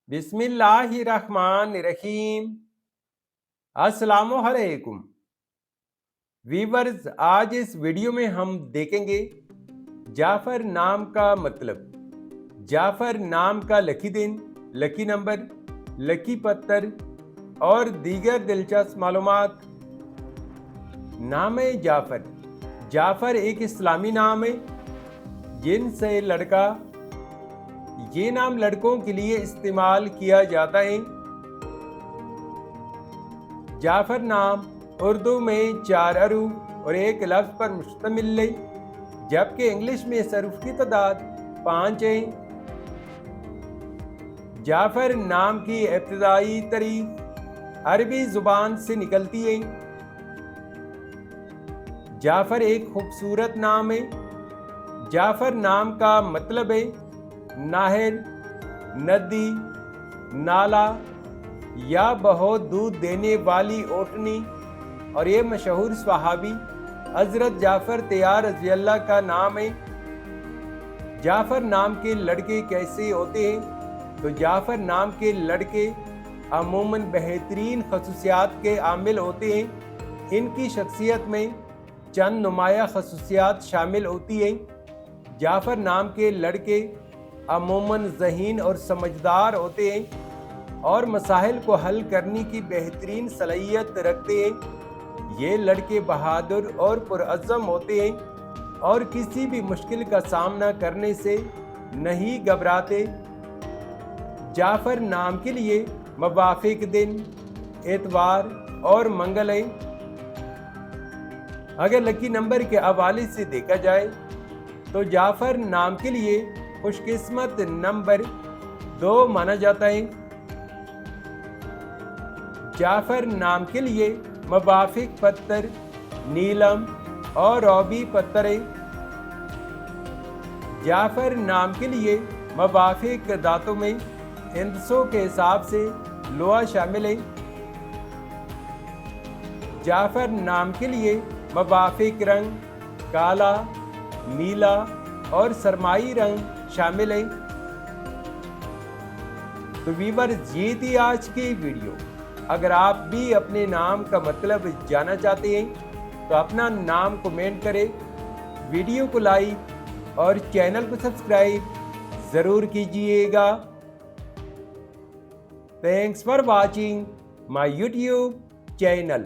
बिस्मिल्लाहिर्रहमानिर्रहीम। अस्सलामुअलैकुम वीवर्स, आज इस वीडियो में हम देखेंगे जाफ़र नाम का मतलब, जाफ़र नाम का लकी दिन, लकी नंबर, लकी पत्थर और दीगर दिलचस्प मालूमात। नाम जाफ़र। जाफ़र एक इस्लामी नाम है जिनसे लड़का, ये नाम लड़कों के लिए इस्तेमाल किया जाता है। जाफ़र नाम उर्दू में 4 हरूफ और एक लफ्ज़ पर मुश्तमिल है, जबकि इंग्लिश में इस हरूफ की तादाद 5 है। जाफ़र नाम की इब्तिदाई तारीख अरबी ज़ुबान से निकलती है। जाफ़र एक खूबसूरत नाम है। जाफ़र नाम का मतलब है नहर, नदी, नाला या बहुत दूध देने वाली ओटनी, और ये मशहूर सहाबी हज़रत जाफ़र तैयार रज़ी अल्लाह का नाम है। जाफ़र नाम के लड़के कैसे होते हैं? तो जाफ़र नाम के लड़के अमूमन बेहतरीन खसूसियात के आमिल होते हैं। इनकी शख्सियत में चंद नुमाया खसूसियात शामिल होती हैं। जाफ़र नाम के लड़के अमूमन ज़हीन और समझदार होते हैं और मसाइल को हल करने की बेहतरीन सलाहियत रखते हैं। ये लड़के बहादुर और पुरअज़्म होते हैं और किसी भी मुश्किल का सामना करने से नहीं घबराते। जाफ़र नाम के लिए मुवाफ़िक दिन एतवार और मंगल है। अगर लकी नंबर के हवाले से देखा जाए तो जाफ़र नाम के लिए खुशकिस्मत नंबर 2 माना जाता है। जाफ़र नाम के लिए मुवाफ़िक पत्थर नीलम और रॉबी पत्थर है। जाफ़र नाम के लिए मुवाफ़िक दांतों में हिंदसों के हिसाब से लोहा शामिल है। जाफ़र नाम के लिए मुवाफ़िक रंग काला, नीला और सरमाई रंग शामिल है। तो व्यूअर्स, ये थी आज की वीडियो। अगर आप भी अपने नाम का मतलब जानना चाहते हैं तो अपना नाम कमेंट करें, वीडियो को लाइक और चैनल को सब्सक्राइब ज़रूर कीजिएगा। Thanks for watching my YouTube channel.